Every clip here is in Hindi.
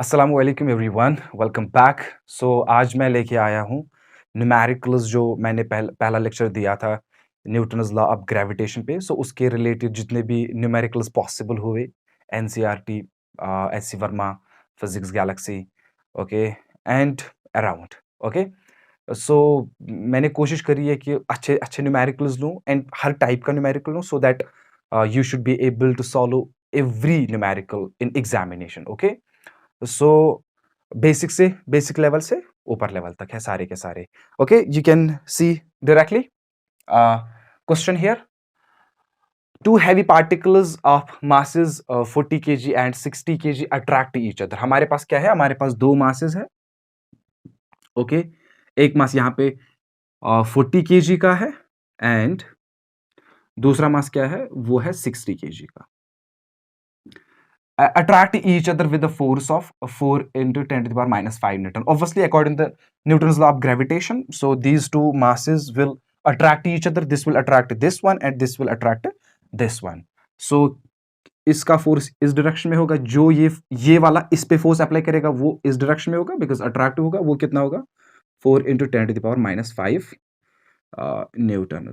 अस्सलामु अलैकुम एवरीवन, वेलकम बैक। आज मैं लेके आया हूँ न्यूमेरिकल्स जो मैंने पहला लेक्चर दिया था न्यूटन्स लॉ ऑफ ग्रेविटेशन पे। उसके रिलेटेड जितने भी न्यूमेरिकल्स पॉसिबल हुए, NCERT, SC Verma, Physics Galaxy, okay, and around, okay. So मैंने कोशिश करी है कि अच्छे अच्छे न्यूमेरिकल्स लूँ एंड हर टाइप का न्यूमेरिकल लूँ, so that you should be able to solve every numerical in examination, okay. So basic level से ऊपर लेवल तक है सारे के सारे। Okay, you can see directly question here. Two heavy particles of masses 40 kg and 60 kg attract each other। हमारे पास क्या है? हमारे पास दो masses है, ओके। एक मास यहाँ पे 40 kg का है एंड दूसरा मास क्या है? वो है 60 kg का। attract each other with a force of 4 into 10 to the power minus 5 Newton. Obviously, according to Newton's law of gravitation, so these two masses will attract each other. This will attract this one and this will attract this one. So इसका फोर्स इस डायरेक्शन में होगा, जो ये वाला इस पे फोर्स अप्लाई करेगा वो इस डायरेक्शन में होगा, बिकॉज अट्रैक्ट होगा। वो कितना होगा? 4 into 10 to the power minus 5 Newton.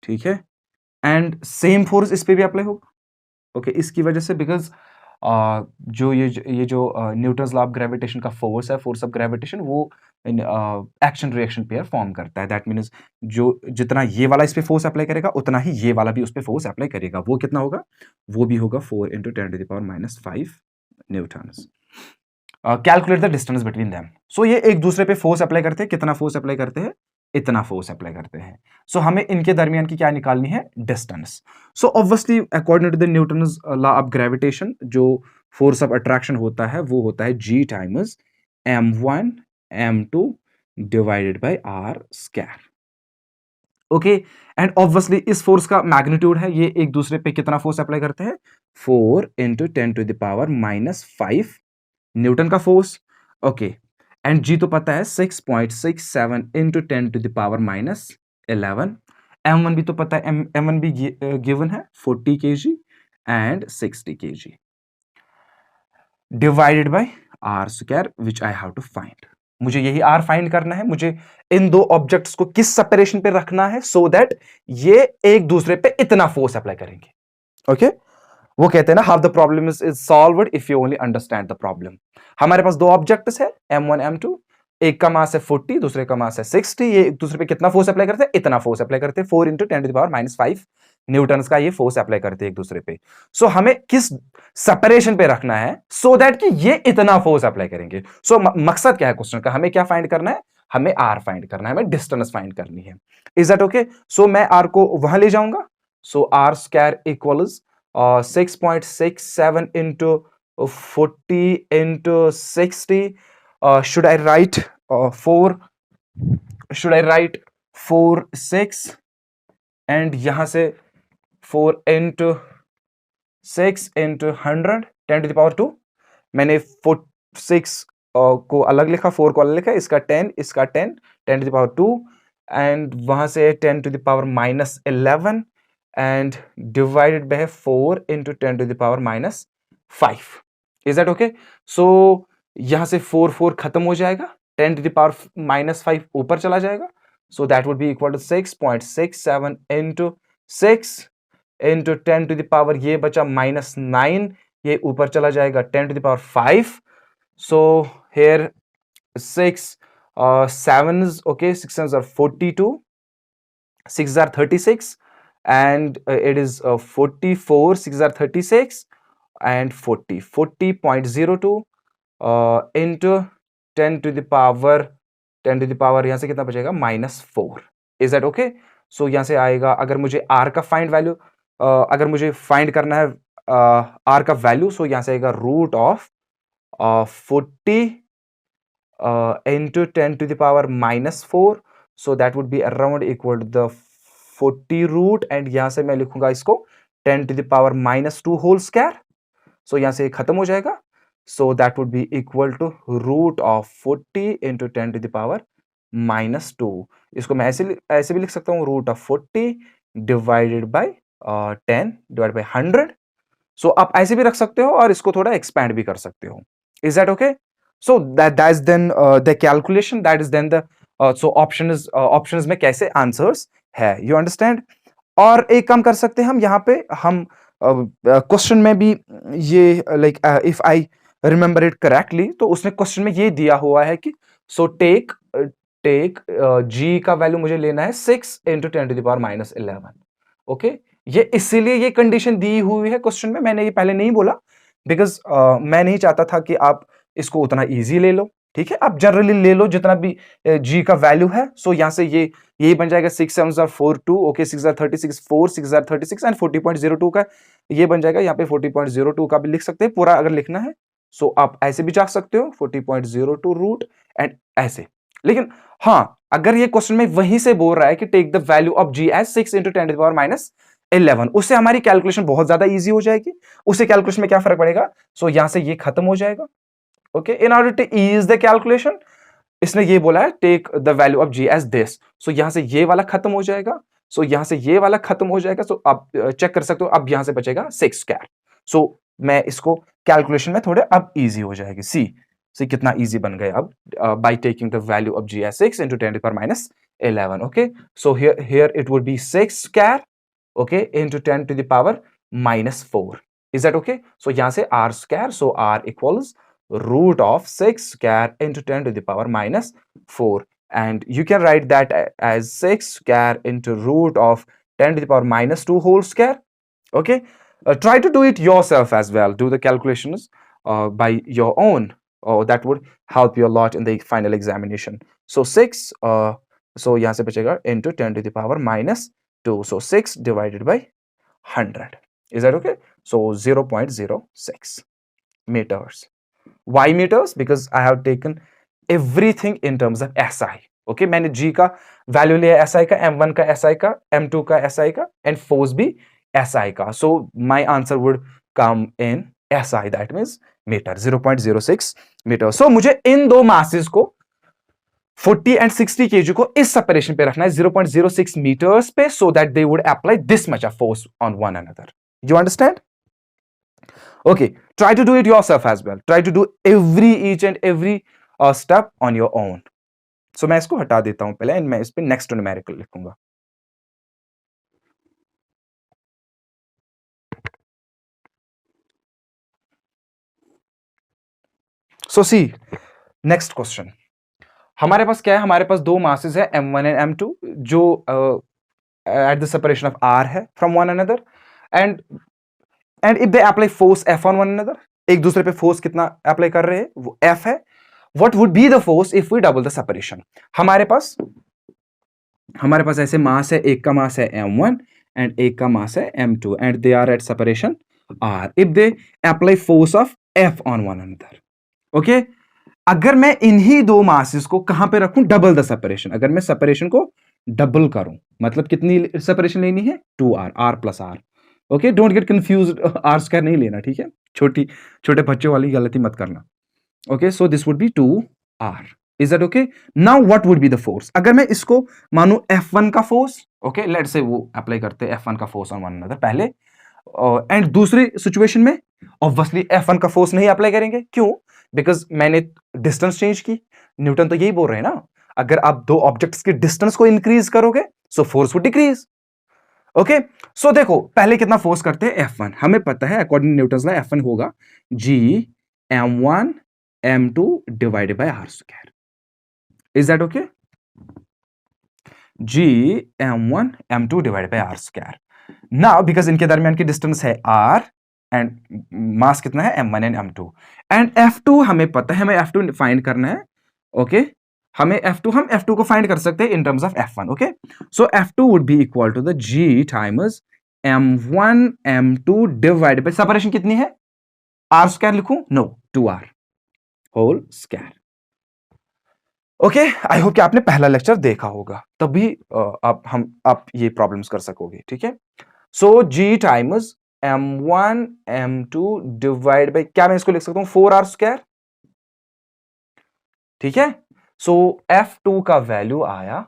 ठीक है, एंड सेम फोर्स इस पे भी अप्लाई होगा, ओके। इसकी वजह से बिकॉज जो ये जो न्यूटन्स लॉ ऑफ ग्रेविटेशन का फोर्स है, फोर्स ऑफ ग्रेविटेशन, वो एक्शन रिएक्शन पेयर फॉर्म करता है। दैट मीन्स जो जितना ये वाला इस पे फोर्स अप्लाई करेगा उतना ही ये वाला भी उस पे फोर्स अप्लाई करेगा। वो कितना होगा? वो भी होगा 4 into 10 to the power minus 5 newtons. Calculate the distance between them. So ये एक दूसरे पे फोर्स अप्लाई करते हैं। कितना फोर्स अप्लाई करते हैं? इतना फोर्स अप्लाई करते हैं। सो हमें इनके दरमियान की क्या निकालनी है? Distance. So obviously according to the Newton's law of gravitation, जो फोर्स ऑफ अट्रैक्शन होता है वो होता है G times m1 m2 divided by r square, okay. And obviously इस फोर्स का मैग्नीट्यूड है, ये एक दूसरे पे कितना फोर्स अप्लाई करते हैं? 4 into 10 to the power minus 5 Newton का फोर्स, ओके। एंड जी तो पता है 6.67 into 10 to the power minus 11। m1 भी तो पता है, m1 भी गिवन है 40 kg and 60 kg divided by r square, which I have to find. मुझे यही r फाइंड करना है। मुझे इन दो ऑब्जेक्ट्स को किस सेपरेशन पे रखना है, सो दैट ये एक दूसरे पे इतना फोर्स अप्लाई करेंगे, ओके। वो कहते हैं ना, how the problem is solved if you only understand the problem. हमारे पास दो ऑब्जेक्ट्स है, m1 m2। एक का मास है 40, दूसरे का मास है 60। ये एक दूसरे पे कितना फोर्स अप्लाई करते हैं? इतना फोर्स अप्लाई करते हैं। 4 into 10 to the power minus 5 Newton का ये फोर्स अप्लाई करते हैं एक दूसरे पे। सो हमें किस सेपरेशन पे रखना है, सो दैट कि ये इतना फोर्स अप्लाई करेंगे। मकसद क्या है क्वेश्चन का? हमें क्या फाइंड करना है? हमें r फाइंड करना है, हमें डिस्टेंस फाइंड करनी है। Is that okay? सो मैं r को वहां ले जाऊंगा। सो r square equals 6.67 into 40 into 60। should I write 4? should I write 4 6 and यहां से 4 into 6 into 100 10 to the power 2। मैंने 6 को अलग लिखा, 4 को अलग लिखा, इसका 10, इसका 10, 10 to the power 2 एंड वहां से 10 to the power minus 11 and divided by 4 into 10 to the power minus 5। Is that okay? So यहां से 4 4 खत्म हो जाएगा, 10 to the power minus 5 ऊपर चला जाएगा। So that would be equal to 6.67 into 6 into 10 to the power, ये बचा minus 9, ये ऊपर चला जाएगा 10 to the power 5। So here 6 7s, okay, 6 7s are 42, 6 are 36 and it is 44, 6 are 36 and 40.02 into 10 to the power यहां से कितना बचेगा? -4। Is that okay? सो यहां से आएगा, अगर मुझे r का फाइंड वैल्यू, अगर मुझे फाइंड करना है r का वैल्यू, सो यहां से आएगा root of 40 into 10 to the power -4। so that would be around equal to the 40 root and यहां से मैं लिखूंगा इसको 10 to the power -2 whole square. So यहां से खत्म हो जाएगा। so that would be equal to root of 40 into 10 to the power -2। इसको मैं ऐसे भी लिख सकता हूं, root of 40 divided by 10 divided by 100। So आप ऐसे भी रख सकते हो और इसको थोड़ा एक्सपैंड भी कर सकते हो। Is that okay? So that's then the calculation. That is then the so options में कैसे answers है. You understand? और एक काम कर सकते हैं हम यहाँ पे हम क्वेश्चन में भी ये like if I remember it correctly तो उसने क्वेश्चन में ये दिया हुआ है कि सो टेक जी का वैल्यू मुझे लेना है 6 इंटू 10⁻11. ओके, ये इसीलिए ये कंडीशन दी हुई है क्वेश्चन में. मैंने ये पहले नहीं बोला बिकॉज मैं नहीं चाहता था कि आप इसको उतना इजी ले लो. ठीक है, आप जनरली ले लो जितना भी जी का वैल्यू है. सो यहां से ये बन जाएगा 6 7 42. ओके, 6 36 4 6 36 एंड 40.02 का ये बन जाएगा. यहाँ पे 40.02 का भी लिख सकते हैं पूरा अगर लिखना है. सो आप ऐसे भी जा सकते हो 40.02 रूट एंड ऐसे. लेकिन हाँ, अगर ये क्वेश्चन में वहीं से बोल रहा है कि take the value of G as 6 into 10⁻11, उससे हमारी कैलकुलेशन बहुत ज्यादा इजी हो जाएगी. उससे कैलकुलेशन में क्या फर्क पड़ेगा? सो यहां से ये खत्म हो जाएगा. Okay, in order to ease the calculation इसने ये बोला है take the value of G as this. So यहां से ये वाला खत्म हो जाएगा. सो यहां से ये वाला खत्म हो जाएगा. सो आप चेक कर सकते हो अब यहां से बचेगा 6 स्क्वायर. सो मैं इसको कैलकुलेशन में थोड़े अब इजी हो जाएगी. सी कितना इजी बन गया अब by taking the value of G as 6 into 10⁻11. Okay, so here it would be 6 square okay into 10⁻4. Is that okay? So यहां से r square, so r equals root of 6 square into 10⁻4, and you can write that as 6 square into root of 10⁻2 whole square. Okay, try to do it yourself as well. Do the calculations by your own. Oh, that would help you a lot in the final examination. So 6 so yahan se bachega into 10⁻2. So 6 divided by 100. Is that okay? So 0.06 meters. Why meters? Because I have taken everything in terms of SI. Okay, मैंने G का वैल्यू लिया SI का, M1 का SI का, M2 का SI का and force भी SI का. So my answer would come in SI, that means meter, 0.06 meter. So मुझे इन दो masses को 40 and 60 kg को इस separation पे रखना है 0.06 meters पे, so that they would apply this much of force on one another. You understand? Okay, try to do it yourself as well. Try to do each and every step on your own. So मैं इसको हटा देता हूं पहले, मैं इस पे next numerical लिखूंगा. So see, next question. हमारे पास क्या है? हमारे पास दो masses है M1 and M2 जो at the separation of R है from one another, and if they apply force F on one another, एक दूसरे पे फोर्स कितना अप्लाई कर रहे हैं? वो F है. What would be the force if we double the separation? हमारे पास ऐसे मास है, एक का मास है M1 and एक का मास है M2 and they are at separation R. If they apply force of F on one another, okay? अगर मैं इन्हीं दो मासेस को कहां पे रखूं? Double the separation. अगर मैं सेपरेशन को डबल करूं मतलब कितनी सेपरेशन लेनी है? 2R, R plus R. Okay, don't get confused. R square नहीं लेना, ठीक है? छोटे बच्चों वाली गलती मत करना. Okay, so this would be 2R. Is that okay? Now what would be the force? अगर मैं इसको मानूं F1 का फोर्स, okay, let's say वो अप्लाई करते हैं F1 का फोर्स on one another पहले, एंड दूसरी सिचुएशन में ऑब्वियसली F1 का फोर्स नहीं अप्लाई करेंगे. क्यों? बिकॉज मैंने डिस्टेंस चेंज की. न्यूटन तो यही बोल रहे हैं ना, अगर आप दो ऑब्जेक्ट्स के डिस्टेंस को इंक्रीज करोगे so force would decrease. Okay, so देखो पहले कितना फोर्स करते हैं? F1. हमें पता है अकॉर्डिंग न्यूटन्स लॉ F1 होगा G M1 M2 divided by R square. Is that okay? G M1 M2 divided by R square. Now because इनके दरमियान की डिस्टेंस है R and मास कितना है? M1 and M2. And F2 हमें पता है, हमें F2 फाइंड करना है. ओके, हम F2 को फाइंड कर सकते हैं in terms of F1. Okay, so F2 would be equal to the G times M1 M2 divided by separation कितनी है? R square लिखूं? No, 2R whole square. Okay, I hope कि आपने पहला लेक्चर देखा होगा, तभी आप ये प्रॉब्लम्स कर सकोगे. ठीक है, सो G times M1 M2 divide bye, क्या मैं इसको लिख सकता हूं? 4R square. ठीक है, सो F2 का वैल्यू आया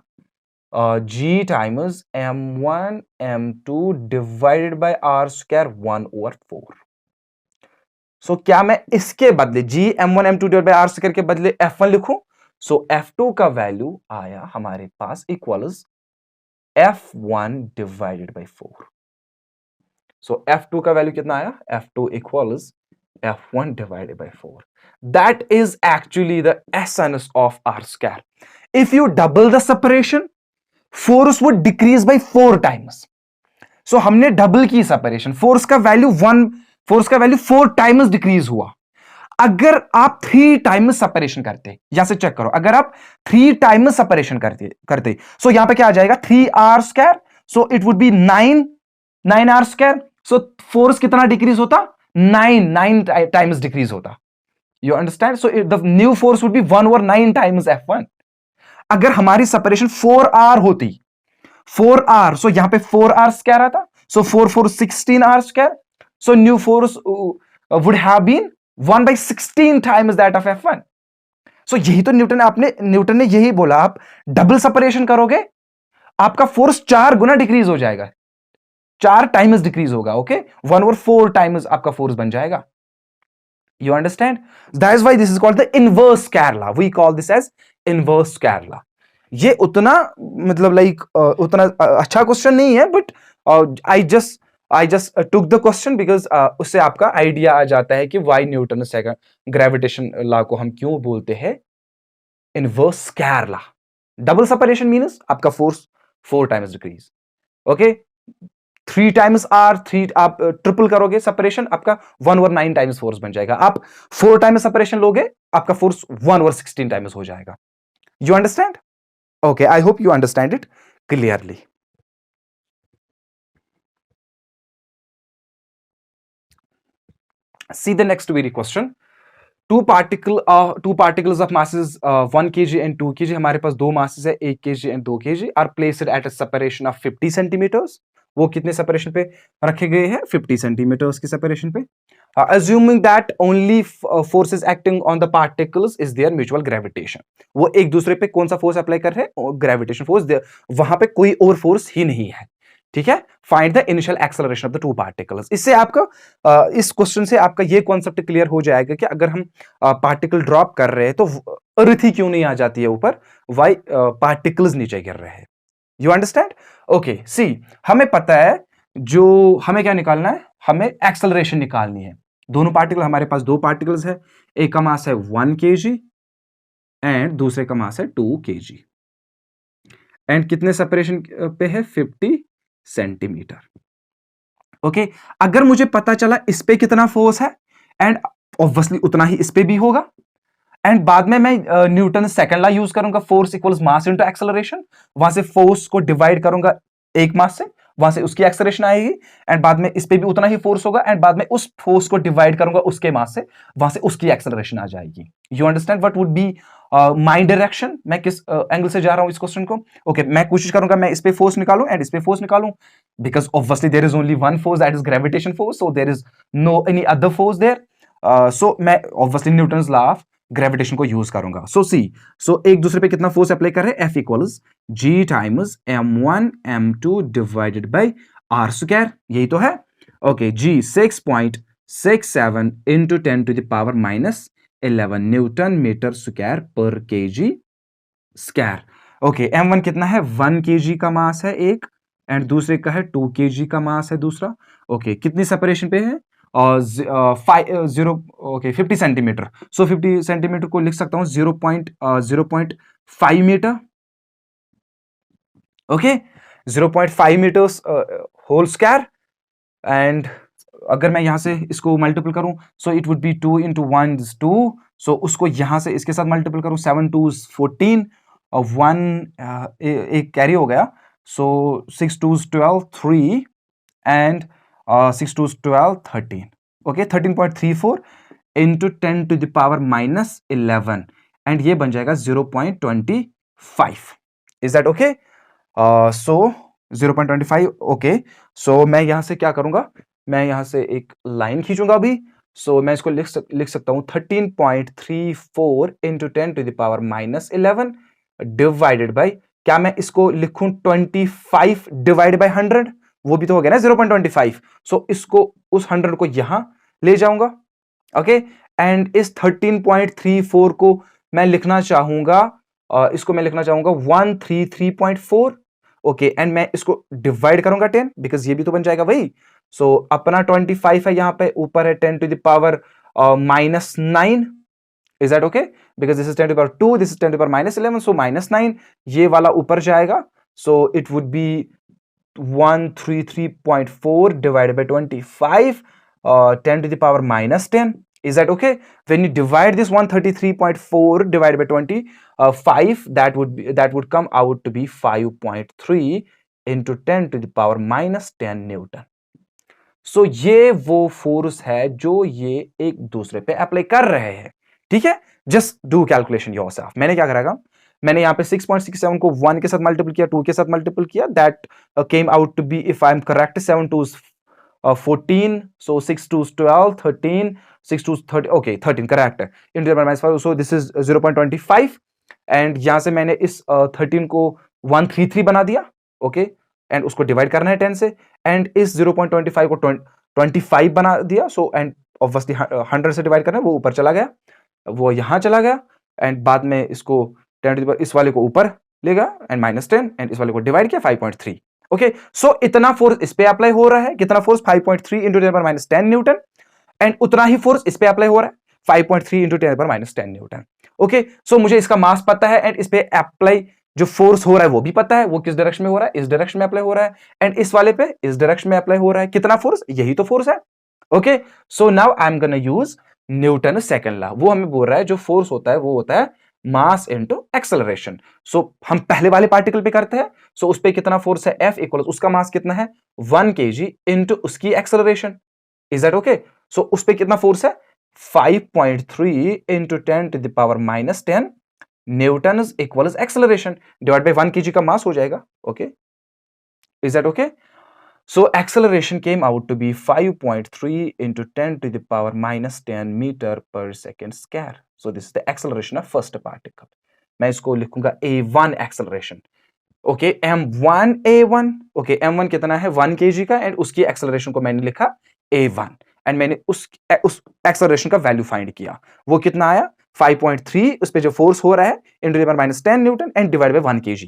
G times M1 M2 divided by R square 1/4. So क्या मैं इसके बदले G m1 m2 divide by R square के बदले f1 लिखूं? सो f2 का वैल्यू आया हमारे पास equals f1 divided by 4। So f2 का वैल्यू कितना आया? f2 equals f1 divided by 4. That is actually the essence of R square. If you double the separation, force would decrease by 4 times. So हमने डबल की सेपरेशन, फोर्स का वैल्यू 4 टाइम्स डिक्रीज हुआ। अगर आप 3 टाइम्स सेपरेशन करते, यहां से चेक करो, अगर आप 3 टाइम्स सेपरेशन करते सो यहां पे क्या आ जाएगा? 3r square, so it would B 9r square. So force कितना डिक्रीज होता? 9 टाइम्स डिक्रीज होता। You understand? So the new force would be 1 और 9 टाइम्स f1। अगर हमारी सेपरेशन 4r होती, 4r, सो यहां पे 4r स्क्वायर आता, so 4 16r square, so new force would have been 1/16 times that of f1। So यही तो न्यूटन ने यही बोला, आप डबल सेपरेशन करोगे आपका फोर्स 4 गुना डिक्रीज हो जाएगा, 4 टाइम्स डिक्रीज होगा। ओके, 1 और 4 टाइम्स आपका फोर्स बन जाएगा। You understand? That is why this is called the inverse square law. We call this as inverse square law. ये उतना मतलब उतना अच्छा क्वेश्चन नहीं है, but I just took the question because उससे आपका आइडिया आ जाता है कि why Newton second gravitation law को हम क्यों बोलते हैं inverse square law. Double separation means आपका force 4 times decrease. Okay, 3 times r, 3 आप ट्रिपल करोगे सेपरेशन, आपका 1 और 9 टाइम्स फोर्स बन जाएगा। आप 4 टाइम्स सेपरेशन लोगे, आपका फोर्स 1 और 16 टाइम्स हो जाएगा। You understand? Okay, I hope you understand it clearly. See the next very question. Two particles of masses 1 kg and 2 kg, हमारे पास दो masses है 1 kg and 2 kg, are placed at a separation of 50 centimeters. वो कितने सेपरेशन पे रखे गए हैं? 50 सेंटीमीटर्स की सेपरेशन पे। Assuming that only forces acting on the particles is their mutual gravitation. वो एक दूसरे पे कौन सा फोर्स अप्लाई कर रहे हैं? ग्रेविटेशन फोर्स, वहां पे कोई और फोर्स ही नहीं है। ठीक है, find the initial acceleration of the two particles. इससे आपका इस क्वेश्चन से आपका ये कॉन्सेप्ट क्लियर हो जाएगा कि अगर हम पार्टिकल ड्रॉप कर रहे हैं तो अर्थ ही क्यों नहीं आ जाती है ऊपर, वाई पार्टिकल्स नीचे गिर रहे हैं। You understand? ओके, सी हमें पता है जो हमें क्या निकालना है, हमें एक्सेलरेशन निकालनी है। दोनों पार्टिकल, हमारे पास दो पार्टिकल्स है, एक का मास है 1 kg एंड दूसरे का मास है 2 kg, एंड कितने सेपरेशन पे है? 50 सेंटीमीटर। ओके, अगर मुझे पता चला इस पे कितना फोर्स है, एंड ऑब्वियसली उतना ही इस पे भी होगा, एंड बाद में मैं न्यूटन सेकंड लॉ यूज करूंगा, force equals mass into acceleration, वहां से फोर्स को डिवाइड करूंगा एक मास से, वहां से उसकी एक्सेलरेशन आएगी, एंड बाद में इस पे भी उतना ही फोर्स होगा, एंड बाद में उस फोर्स को डिवाइड करूंगा उसके मास से, वहां से उसकी एक्सेलरेशन आ जाएगी। You understand what would be my direction? मैं किस एंगल से जा रहा हूं इस क्वेश्चन को। ओके, मैं कोशिश करूंगा मैं इस पे फोर्स निकालूं एंड इस पे फोर्स निकालूं, because obviously there is only one force, that is gravitation force, so there is no any other force there. So मैं obviously Newtons law of gravitation को यूज करूंगा। सो सी, सो एक दूसरे पे कितना फोर्स अप्लाई कर रहे हैं? F equals G times m1 m2 divided by r square, यही तो है। Okay, G 6.67 into 10 to the power -11 newton metre square per kg square. Okay, m1 कितना है? 1 kg का मास है एक, एंड दूसरे का है 2 kg का मास है दूसरा। ओके, कितनी सेपरेशन पे है? 50 सेंटीमीटर। सो 50 सेंटीमीटर को लिख सकता हूं 0.5 metre. Okay, 0.5 metres whole square, and अगर मैं यहां से इसको मल्टीपल करूं, so it would be 2 into 1 is 2, so उसको यहां से इसके साथ मल्टीपल करूं, 7 2 इज 14 और 1 एक कैरी हो गया, so 6 2 is 12 3 and 6 2 is 12 13। Okay, 13.34 into 10 to the power -11, and ये बन जाएगा 0.25। Is that okay? So 0.25। Okay, so मैं यहां से क्या करूंगा, मैं यहां से एक लाइन खींचूंगा अभी। सो मैं इसको लिख सकता हूं 13.34 into 10 to the power -11 divided by, क्या मैं इसको लिखूं 25 डिवाइड बाय 100? वो भी तो हो गया ना 0.25। सो इसको, उस 100 को यहां ले जाऊंगा, ओके। एंड इस 13.34 को मैं लिखना चाहूंगा, इसको मैं लिखना चाहूंगा 133.4। ओके, एंड मैं इसको डिवाइड करूंगा 10, बिकॉज ये भी तो बन जाएगा वही। सो अपना 25 है, यहां पे ऊपर है 10 to the power -9। Is that okay? Because this is 10 to the power 2, this is 10 to the power -11, so -9 ये वाला ऊपर जाएगा। So it would be 133.4 divided by 25, 10 to the power -10. Is that okay? When you divide this 133.4 divided by 25, that would come out to be 5.3 into 10 to the power -10 newton. So ये वो फोर्स है जो ये एक दूसरे पे अप्लाई कर रहे हैं। ठीक है, जस्ट डू कैलकुलेशन योरसेल्फ। मैंने क्या करेगा, मैंने यहां पे 6.67 को 1 के साथ मल्टीपल किया, 2 के साथ मल्टीपल किया, that came out to be, if I am correct, 7 2s 14, so 6 2s 12, 13, 6 2s 30, okay 13 correct है, into the -5, so this is 0.25, and यहां से मैंने इस 13 को 133 बना दिया। ओके, एंड उसको डिवाइड करना है 10 से, एंड इस 0.25 को 25 बना दिया। सो एंड ऑब्वियसली 100 से डिवाइड करना है, वो ऊपर चला गया, वो यहां चला गया, एंड बाद में इसको 10 इस वाले को ऊपर ले गया एंड -10, एंड इस वाले को डिवाइड किया 5.3। ओके, सो इतना फोर्स इस पे अप्लाई हो रहा है, कितना फोर्स 5.3 इंटू 10⁻10 न्यूटन, एंड उतना ही फोर्स इस पे अप्लाई हो रहा है 5.3 इंटू 10⁻10 न्यूटन। ओके, सो मुझे इसका मास पता है, एंड इस पे अप्लाई जो फोर्स हो रहा है वो भी पता है, वो किस डायरेक्शन में हो रहा है, इस डायरेक्शन में अप्लाई हो रहा है, एंड इस वाले पे इस डायरेक्शन में अप्लाई हो रहा है। कितना फोर्स, यही तो फोर्स है। Okay, so now I am gonna use Newton second law. वो हमें बोल रहा है जो फोर्स होता है वो होता है मास इनटू एक्सेलरेशन। सो हम पहले वाले पार्टिकल पे करते हैं। सो उस पे कितना फोर्स है, F इक्वल, उसका मास कितना है 1 kg इनटू उसकी acceleration. Is that okay? So उस पे कितना फोर्स है 5.3 into 10 to the power -10 newton is equal acceleration, divide by 1 kg का मास हो जाएगा। Okay, is that okay? So acceleration came out to be 5.3 into 10 to the power -10 meter per second square. So this is the acceleration of first particle. मैं इसको लिखूंगा A1 acceleration. Okay, M1 A1. Okay, M1 कितना है 1 kg का, एंड उसकी acceleration को मैंने लिखा A1, एंड मैंने उस acceleration का वैल्यू फाइंड किया। वो कितना आया 5.3, उस पे जो फोर्स हो रहा है into the power -10 Newton and divide by 1 kg।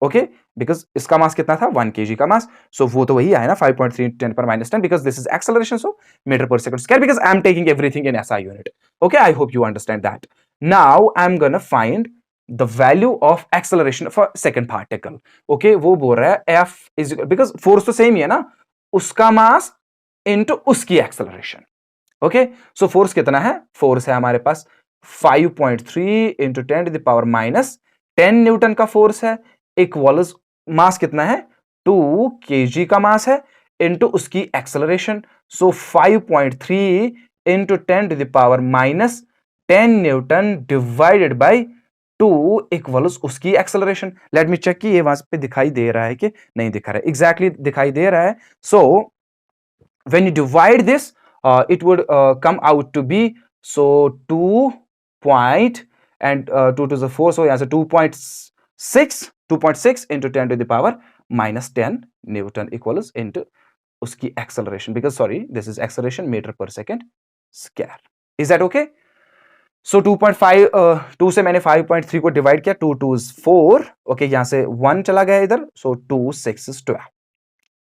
Okay, because इसका मास कितना था 1 kg का मास, सो वो तो वही आया ना 5.3 10 पर -10, because this is acceleration, so metre per second square, because I am taking everything in SI unit. Okay, I hope you understand that. Now I am gonna find the value of acceleration for second particle. Okay, वो बोल रहा है F इज, बिकॉज फोर्स तो सेम ही है ना, उसका मास इनटू उसकी एक्सेलरेशन। ओके, सो फोर्स कितना है, फोर्स है हमारे पास 5.3 into 10 to the power -10 newton का फोर्स है, इक्वल्स मास कितना है 2 kg का मास है इनटू उसकी acceleration. So 5.3 into 10 to the power -10 newton divided by 2 equals उसकी एक्सेलरेशन। लेट मी चेक कि ये वहां पे दिखाई दे रहा है कि नहीं दिखा रहा है, एग्जैक्टली दिखाई दे रहा है। So when you divide this it would come out to be, so 2 point and 2 to the 4, so यहां से 2.6 into 10 to the power -10 Newton equals into उसकी acceleration, because sorry this is acceleration meter per second square. Is that okay? So 2.5 2 से मैंने 5.3 को डिवाइड किया, 2 2s 4, ओके, यहां से 1 चला गया इधर, so 2 6 is 12.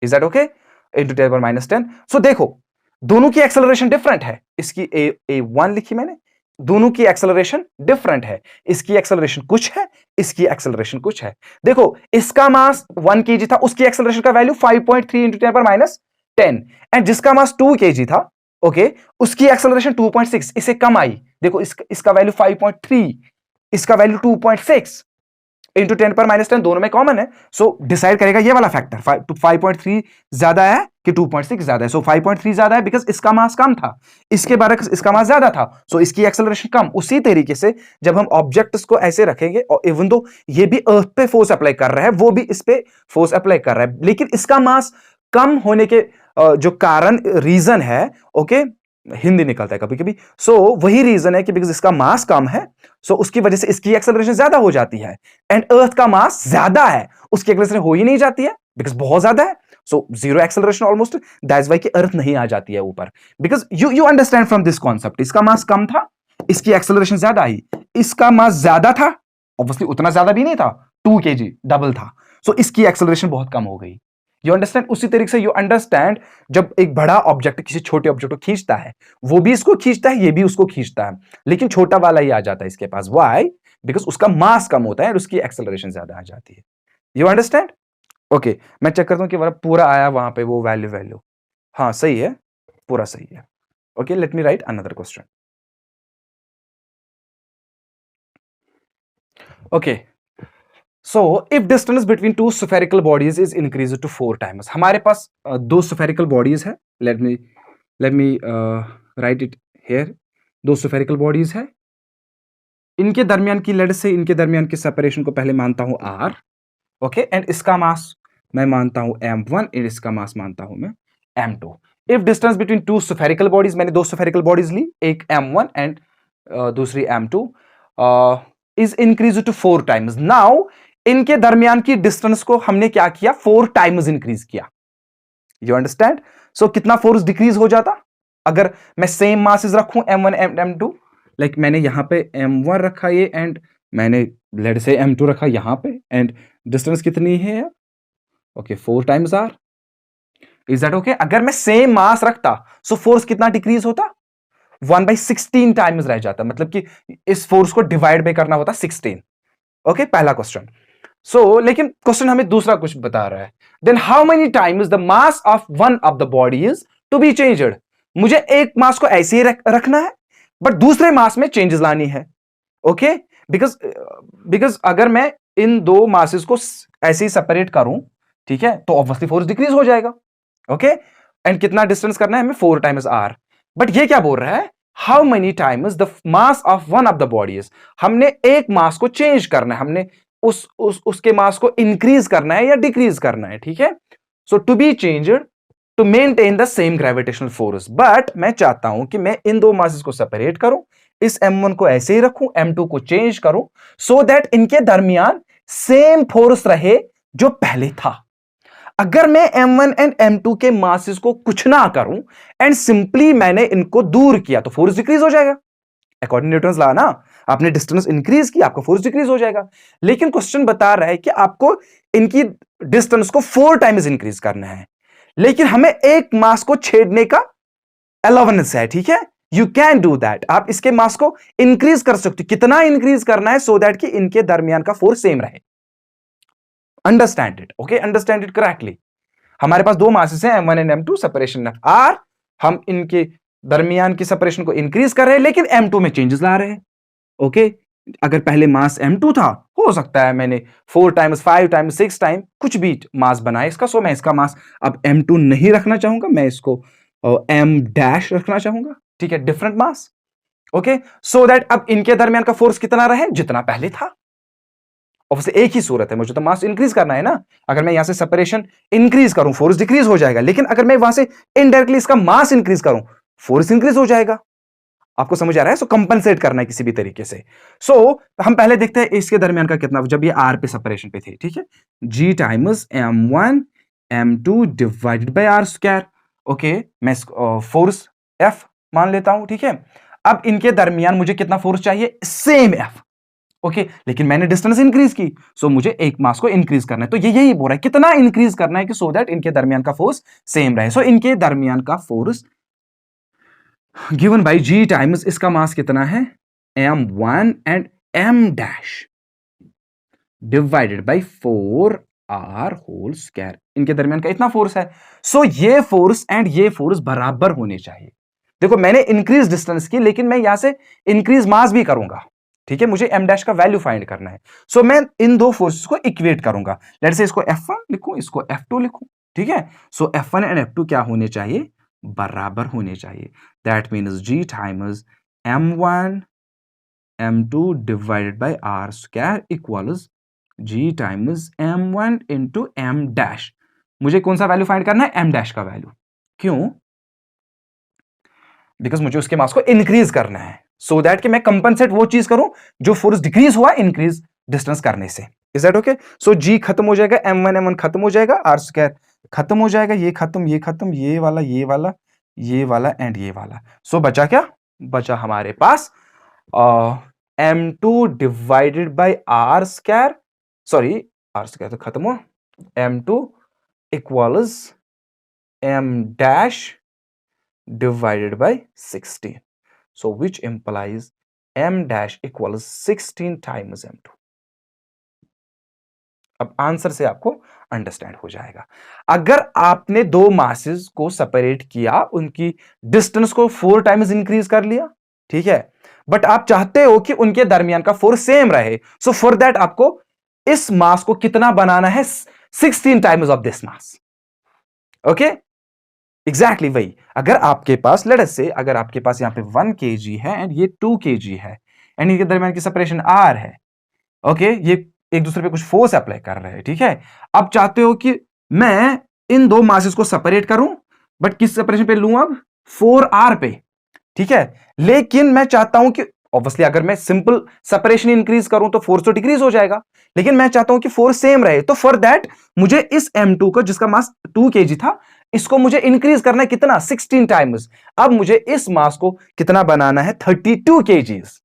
Is that okay? into 10 power -10. So देखो दोनों की एक्सेलरेशन डिफरेंट है, इसकी A1 लिखी मैंने, दोनों की एक्सेलरेशन डिफरेंट है, इसकी एक्सेलरेशन कुछ है, इसकी एक्सेलरेशन कुछ है। देखो इसका मास 1 kg था, उसकी एक्सेलरेशन का वैल्यू 5.3 into 10 पर -10, एंड जिसका मास 2 kg था, ओके, उसकी एक्सेलरेशन 2.6, इसे कम आई। देखो इसका वैल्यू 5.3, इसका वैल्यू 2.6 इंटू 10 पर -10, दोनों में कॉमन है, सो डिसाइड करेगा ये वाला फैक्टर 5.3 ज्यादा है कि 2.6 ज्यादा है। सो 5.3 ज्यादा है बिकॉज इसका मास कम था, इसके बारे इसका मास ज्यादा था, सो इसकी एक्सेलरेशन कम। उसी तरीके से जब हम ऑब्जेक्ट्स को ऐसे रखेंगे, और इवन दो ये भी अर्थ पे फोर्स अप्लाई कर रहा है, वो भी इस पे फोर्स अप्लाई कर रहा है, लेकिन इसका मास कम होने के जो कारण रीजन है, ओके, हिंदी निकलता है कभी कभी, सो वही रीजन है कि बिकॉज इसका मास कम है, सो उसकी वजह से इसकी एक्सेलरेशन ज्यादा हो जाती है, एंड अर्थ का मास ज्यादा है, उसकी एक्सेलरेशन हो ही नहीं जाती है बिकॉज बहुत ज्यादा है, so zero acceleration almost, that's why कि अर्थ नहीं आ जाती है ऊपर, because you understand from this concept, इसका मास कम था, इसकी एक्सेलरेशन ज्यादा आई, इसका मास ज्यादा था, ऑब्वियसली उतना ज्यादा भी नहीं था, 2 kg डबल था, सो इसकी एक्सेलरेशन बहुत कम हो गई। You understand? उसी तरीके से यू अंडरस्टैंड जब एक बड़ा ऑब्जेक्ट किसी छोटे ऑब्जेक्ट को खींचता है, वो भी इसको खींचता है, ये भी उसको खींचता है, लेकिन छोटा वाला ही आ जाता है इसके पास। व्हाई? बिकॉज उसका मास कम होता है और उसकी एक्सेलरेशन ज्यादा आ जाती है। You understand? ओके, मैं चेक करता हूं कि पूरा आया वहां पे वो वैल्यू। हाँ सही है, पूरा सही है। Okay, let me right another question. Okay, so if distance between two spherical bodies is increased to 4 times, हमारे पास दो spherical bodies है, let me write it here, दो spherical bodies है, इनके दरमियान की लेट से इनके दरमियान की सेपरेशन को पहले मानता हूं r, ओके, एंड इसका मास मैं मानता हूं m1 और इसका मास मानता हूं मैं m2। If distance between two spherical bodies, मैंने दो spherical bodies ली, एक m1 एंड दूसरी m2, is increase to 4 times. Now इनके दरमियान की डिस्टेंस को हमने क्या किया, 4 टाइम्स इंक्रीज किया। You understand? सो कितना फोर्स डिक्रीज हो जाता अगर मैं सेम मासेस रखूं m1 m2, लाइक मैंने यहां पे m1 रखा ये, एंड मैंने लेट से m2 रखा यहां पे, एंड डिस्टेंस कितनी है? Okay, 4 times r। Is that okay? अगर मैं सेम मास रखता सो फोर्स कितना डिक्रीज होता? 1/16 टाइम्स रह जाता, मतलब कि इस फोर्स को डिवाइड बाय करना होता 16। ओके, पहला क्वेश्चन। सो लेकिन क्वेश्चन हमें दूसरा कुछ बता रहा है, then how many times the mass of one of the body is to be changed. मुझे एक मास को ऐसे ही रखना है, बट दूसरे मास में चेंजेस लानी है। ओके, बिकॉज अगर मैं इन दो मासेस को ऐसे ही सेपरेट करूं, ठीक है, तो ऑब्वियसली फोर्स डिक्रीज हो जाएगा। ओके, एंड कितना डिस्टेंस करना है हमें? 4 टाइम्स आर। बट ये क्या बोल रहा है, how many times the mass of one of the bodies. हमने एक मास को चेंज करना है, हमने उसके मास को इंक्रीज करना है या डिक्रीज करना है, ठीक है। So to be changed to maintain the same gravitational force, but मैं चाहता हूं कि मैं इन दो मासेस को सेपरेट करूं, इस m1 को ऐसे ही रखूं, m2 को चेंज करूं, सो दैट इनके दरमियान सेम फोर्स रहे जो पहले था। अगर मैं m1 एंड m2 के मासेस को कुछ ना करूं एंड सिंपली मैंने इनको दूर किया, तो फोर्स डिक्रीज हो जाएगा। अकॉर्डिंग न्यूटन्स लॉ ना, आपने डिस्टेंस इंक्रीज किया, आपका फोर्स डिक्रीज हो जाएगा। लेकिन क्वेश्चन बता रहा है कि आपको इनकी डिस्टेंस को 4 टाइम्स इंक्रीज करना है, लेकिन हमें एक मास को छेड़ने का अलाउंस है, ठीक है। यू कैन डू दैट, आप इसके मास को इंक्रीज कर सकते हो। कितना इंक्रीज करना है? सो दैट कि इनके दरमियान का फोर्स सेम रहे। Understand it, okay, understand it correctly. हमारे पास दो मासेस हैं m1 and m2, separation of r, हम इनके दरमियान की सेपरेशन को इंक्रीज कर रहे हैं, लेकिन m2 में चेंजेस ला रहे हैं। ओके, अगर पहले मास m2 था, हो सकता है मैंने 4 टाइम्स 5 टाइम्स 6 टाइम कुछ भी मास बनाया इसका, सो मैं इसका मास अब m2 नहीं रखना चाहूंगा, मैं इसको m डैश रखना चाहूंगा, ठीक है, different mass. Okay, so that अब इनके दरमियान का फोर्स कितना रहे? जितना पहले था। ऑब्वियसली एक ही सूरत है, मुझे तो मास इंक्रीज करना है ना। अगर मैं यहां से सेपरेशन इंक्रीज करूं, फोर्स डिक्रीज हो जाएगा, लेकिन अगर मैं वहां से इनडायरेक्टली इसका मास इंक्रीज करूं, फोर्स इंक्रीज हो जाएगा। आपको समझ आ रहा है? सो कंपनसेट करना है किसी भी तरीके से। सो हम पहले देखते हैं इसके दरमियान का कितना, जब ये आर पे सेपरेशन पे थे, ठीक है, g times m1 m2 divided by R square. Okay, मैं फोर्स F मान लेता हूं, ठीक है। अब इनके दरमियान मुझे कितना फोर्स चाहिए? Same F। ओके, लेकिन मैंने डिस्टेंस इंक्रीज की, सो मुझे एक मास को इंक्रीज करना है। तो ये यही बोल रहा है कितना इंक्रीज करना है कि सो दैट इनके दरमियान का फोर्स सेम रहे। सो इनके दरमियान का force given by g times इसका मास कितना है? m1 and m dash divided by 4r whole square. इनके दरमियान का इतना फोर्स है। सो ये फोर्स एंड ये फोर्स बराबर होने चाहिए। देखो, मैंने इंक्रीज डिस्टेंस की, लेकिन मैं यहां से इंक्रीज मास भी करूंगा, ठीक है। मुझे m डैश का वैल्यू फाइंड करना है, सो मैं इन दो फोर्सेस को इक्वेट करूंगा। लेट्स से इसको F1 लिखूं, इसको F2 लिखूं, ठीक है। सो F1 एंड F2 क्या होने चाहिए? बराबर होने चाहिए। That means g times m1 m2 divided by r square equals g times m1 into m dash. मुझे कौन सा वैल्यू फाइंड करना है? m डैश का वैल्यू। क्यों? बिकॉज मुझे उसके मास को इंक्रीज करना है, सो दैट कि मैं कंपनसेट वो चीज करूं जो फोर्स डिक्रीज हुआ इंक्रीज डिस्टेंस करने से। Is that okay? So g खत्म हो जाएगा, m1 खत्म हो जाएगा, r स्क्वायर खत्म हो जाएगा, ये खत्म, ये खत्म, ये वाला, ये वाला, ये वाला एंड ये वाला। सो बचा क्या? बचा हमारे पास m2 divided by R square, sorry R square तो खत्म हुआ, m2 equals m dash divided by 16. So which implies m dash equals 16 times m2. अब आंसर से आपको अंडरस्टैंड हो जाएगा। अगर आपने दो मासेस को सेपरेट किया, उनकी डिस्टेंस को 4 टाइम्स इंक्रीज कर लिया, ठीक है, बट आप चाहते हो कि उनके दरमियान का फोर्स सेम रहे, सो फॉर दैट आपको इस मास को कितना बनाना है? 16 times of this mass. Okay, exactly वही। अगर आपके पास लेट अस से, अगर आपके पास यहां पे 1 kg है एंड ये 2 kg है एंड इनके दरमियान की सेपरेशन r है, ओके, ये एक दूसरे पे कुछ फोर्स अप्लाई कर रहे हैं, ठीक है। अब चाहते हो कि मैं इन दो मासेस को सेपरेट करूं, बट किस सेपरेशन पे लूं? अब 4r पे, ठीक है। लेकिन मैं चाहता हूं कि ऑब्वियसली अगर मैं सिंपल सेपरेशन इंक्रीज करूं तो फोर्स तो डिक्रीज हो जाएगा, लेकिन मैं चाहता हूं कि फोर्स सेम रहे, तो फॉर दैट मुझे इस m2 को, जिसका मास 2 kg था, इसको मुझे इंक्रीज करना है कितना? 16 टाइम्स। अब मुझे इस मास को कितना बनाना है? 32 kgs।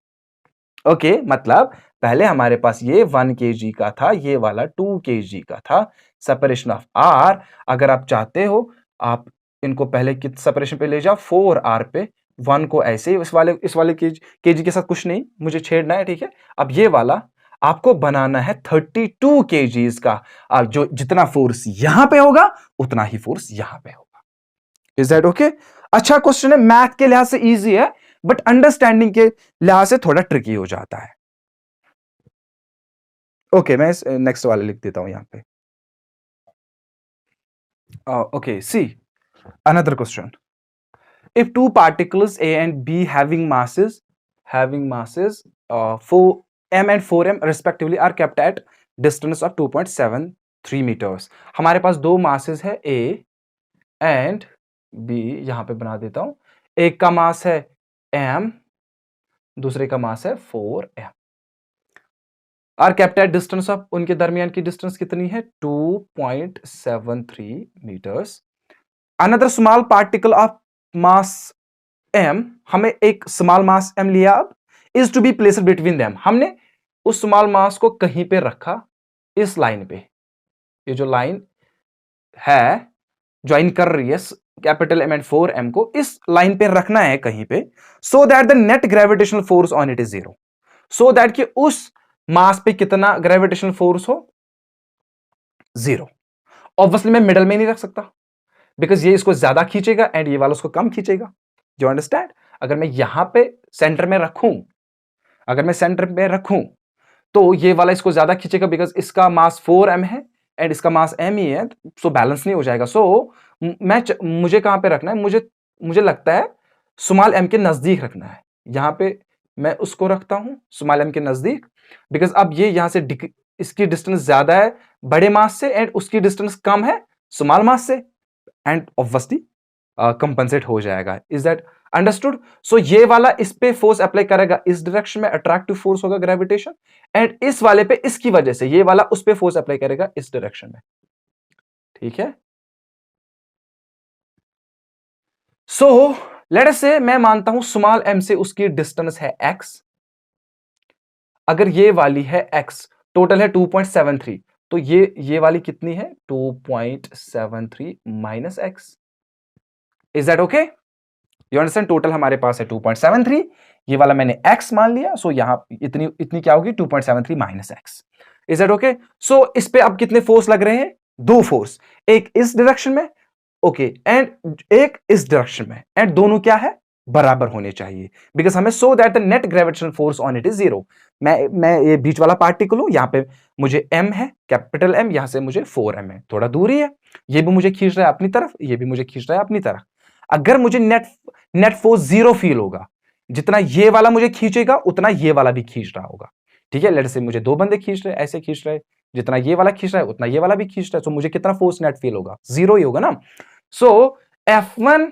ओके, मतलब पहले हमारे पास ये 1 kg का था, ये वाला 2 kg का था, सेपरेशन ऑफ r। अगर आप चाहते हो, आप इनको पहले किस सेपरेशन पे ले जाओ? 4r पे, 1 को ऐसे ही इस वाले kg के साथ कुछ नहीं मुझे छेड़ना है, ठीक है। अब ये वाला आपको बनाना है 32 kgs का, जो जितना फोर्स यहां पे होगा उतना ही फोर्स यहां पे होगा। Is that okay? अच्छा क्वेश्चन है, मैथ के लिहाज से इजी है, बट अंडरस्टैंडिंग के लिहाज से थोड़ा ट्रिकी हो जाता है। ओके, मैं नेक्स्ट वाले लिख देता हूं यहां पे। Okay, see another question. If two particles A and B having masses 4m and 4m respectively are kept at distance of 2.73 meters. हमारे पास दो masses है A and B, यहां पे बना देता हूं। एक का मास है m, दूसरे का मास है 4m। Are kept at distance of, उनके दरमियान की डिस्टेंस कितनी है? 2.73 metres. Another small particle of mass m, हमें एक स्मॉल मास m लिया, अब is to be placed between them, हमने उस स्मॉल मास को कहीं पे रखा, इस लाइन पे, ये जो लाइन है ज्वाइन कर रही है कैपिटल M एंड 4m को, इस लाइन पे रखना है कहीं पे, so that the net gravitational force on it is 0। So that कि उस मास पे कितना ग्रेविटेशनल फोर्स हो? 0। ऑब्वियसली मैं मिडल में नहीं रख सकता, बिकॉज ये इसको ज्यादा खींचेगा एंड ये वाला उसको कम खींचेगा। जो अंडरस्टैंड? अगर मैं यहां पे सेंटर में रखूं, अगर मैं सेंटर में रखूं तो ये वाला इसको ज्यादा खींचेगा, बिकॉज इसका मास 4m है एंड इसका मास m ही है, सो बैलेंस नहीं हो जाएगा। सो मुझे कहां पे रखना है? मुझे लगता है स्मॉल m के नजदीक रखना है। यहां पे मैं उसको रखता हूं स्मॉल m के नजदीक, बिकॉज अब ये यहां से इसकी डिस्टेंस ज्यादा है बड़े मास से एंड उसकी डिस्टेंस कम है स्मॉल मास से, एंड ऑब्वियसली कंपनसेट हो जाएगा। Is that understood? सो ये वाला इस पे फोर्स अप्लाई करेगा, इस डायरेक्शन में अट्रैक्टिव फोर्स होगा ग्रेविटेशन, एंड इस वाले पे इसकी वजह से ये वाला उस पे फोर्स अप्लाई करेगा इस डायरेक्शन में, ठीक है। सो लेट अस से मैं मानता हूं स्मॉल m से उसकी डिस्टेंस है x, अगर ये वाली है x, टोटल है 2.73, तो ये वाली कितनी है? 2.73 minus x। Is that okay? You understand? Total हमारे पास है 2.73, ये वाला मैंने x मान लिया, सो यहां इतनी क्या होगी? 2.73 minus x। Is that okay? So इस पे अब कितने फोर्स लग रहे हैं? दो फोर्स, एक इस डायरेक्शन में, ओके, एंड एक इस डायरेक्शन में, एंड दोनों क्या है? बराबर होने चाहिए, बिकॉज हमें so that the net gravitational force on it is 0। मैं ये बीच वाला पार्टिकल हूं, यहां पे मुझे m है, कैपिटल M, यहां से मुझे 4m है, थोड़ा दूरी है, ये भी मुझे खींच रहा है अपनी तरफ, ये भी मुझे खींच रहा है अपनी तरफ। अगर मुझे नेट फोर्स 0 फील होगा, जितना ये वाला मुझे खींचेगा उतना ये वाला भी खींच रहा होगा, ठीक है। लेट्स से मुझे दो बंदे खींच रहे हैं, ऐसे खींच रहे हैं, जितना ये वाला खींच रहा है उतना ये वाला भी खींच रहा है, तो मुझे कितना फोर्स नेट फील होगा? 0 ही होगा ना। सो F1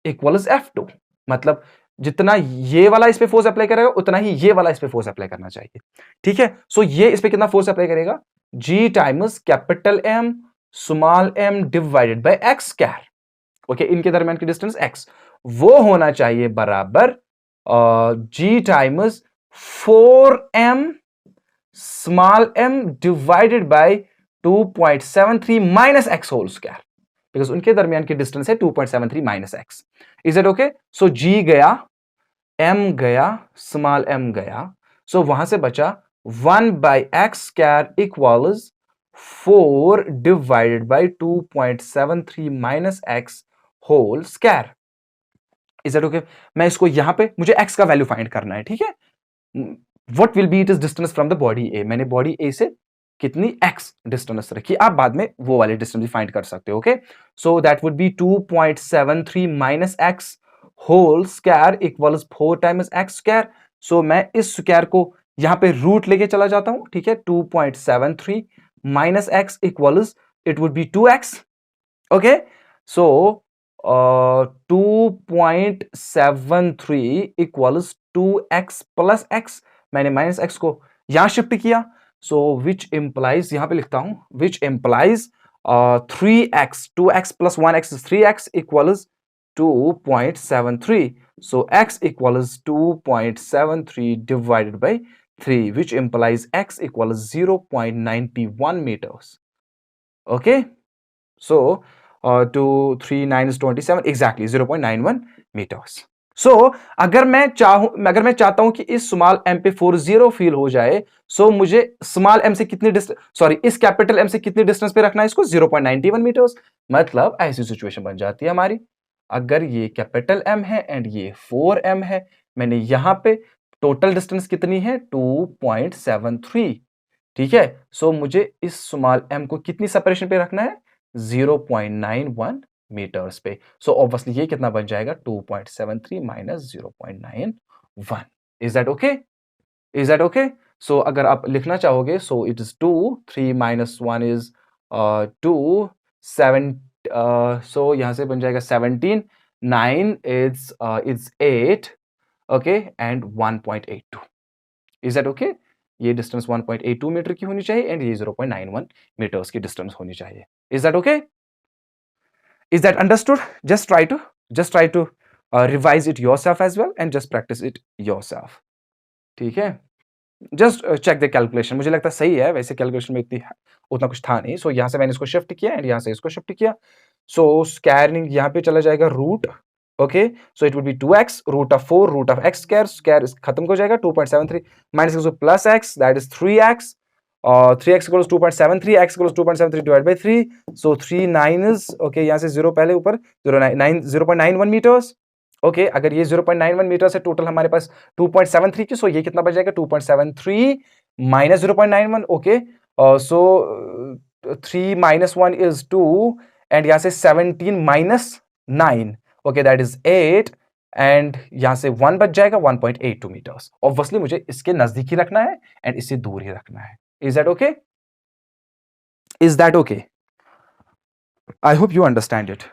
इक्वल्स F2, मतलब जितना ये वाला इस पे फोर्स अप्लाई करेगा उतना ही ये वाला इस पे फोर्स अप्लाई करना चाहिए, ठीक है। सो ये इस पे कितना फोर्स अप्लाई करेगा? G times capital M small m divided bye x square, okay, इनके दरमियान की डिस्टेंस x, वो होना चाहिए बराबर g times 4m small m divided by 2.73 minus x whole square, because उनके दरमियान की डिस्टेंस है 2.73 minus x। Is it okay? So g गया, m गया, स्मॉल m गया, सो वहां से बचा 1 by x square equals 4 divided by 2.73 minus x whole square. Is it okay? मैं इसको यहां पे, मुझे x का वैल्यू फाइंड करना है, ठीक है? What will be it is distance from the body A, मैंने बॉडी ए से कितनी x डिस्टेंस रखी, आप बाद में वो वाले डिस्टेंस भी फाइंड कर सकते हो, okay? So that would be 2.73 minus x whole square equals 4 times x square. So मैं इस स्क्वायर को यहां पे रूट लेके चला जाता हूं, ठीक है? 2.73 minus x equals, it would be 2x, okay? So 2.73 equals 2x plus x, मैंने माइनस x को यहां शिफ्ट किया, सो विच इंप्लाइज, यहां पे लिखता हूं, which implies 3x, 2x plus 1x is 3x equals 2.73, so x equals 2.73 divided by 3, which implies x equals 0.91 meters. Okay, so 2 3 9 is 27, exactly 0.91 meters. So अगर मैं चाहता हूं कि इस स्मॉल m पे 40 फील हो जाए, सो मुझे स्मॉल m से कितनी डिस्टेंस, सॉरी, इस कैपिटल M से कितनी डिस्टेंस पे रखना है इसको, 0.91 मीटर्स। मतलब ऐसी सिचुएशन बन जाती है हमारी, अगर ये कैपिटल M है एंड ये 4m है, मैंने यहां पे टोटल डिस्टेंस कितनी है, 2.73, ठीक है? सो मुझे इस स्मॉल m को कितनी सेपरेशन पे रखना है, 0.91 मीटर्स पे। सो ऑब्वियसली ये कितना बन जाएगा, 2.73 minus 0.91। Is that okay? Is that okay? So अगर आप लिखना चाहोगे, so it is 2, 3 minus 1 is 2, 7, सो यहां से बन जाएगा 17, 9 is 8, okay, and 1.82। Is that okay? ये डिस्टेंस 1.82 मीटर की होनी चाहिए एंड ये 0.91 मीटर्स की डिस्टेंस होनी चाहिए। Is that okay? Is that understood? Just try to revise it yourself as well and just practice it yourself. ठीक है? Just check the calculation. मुझे लगता है सही है, वैसे कैलकुलेशन में उतना कुछ था नहीं। सो यहां से मैंने इसको शिफ्ट किया एंड यहां से इसको शिफ्ट किया। सो स्क्वायरिंग यहां पे चला जाएगा root, okay? So it would be 2x root of 4 root of x square, square खत्म हो जाएगा, 2.73 minus plus x, that is 3x, 3x equals 2.73, x equals 2.73 divided by 3, so 3 9 is, okay, यहाँ से 0 पहले ऊपर 0.91 मीटर्स, ओके? अगर ये 0.91 मीटर्स है टोटल हमारे पास 2.73 की, सो ये कितना बच जाएगा, 2.73 minus 0.91, okay? So 3 minus 1 is 2 and यहाँ से 17 minus 9, okay, that is 8 and यहां से 1 बच जाएगा, 1.82 मीटर्स। ऑब्वियसली मुझे इसके नजदीक ही रखना है एंड इससे दूर ही रखना है। Is that okay? Is that okay? I hope you understand it.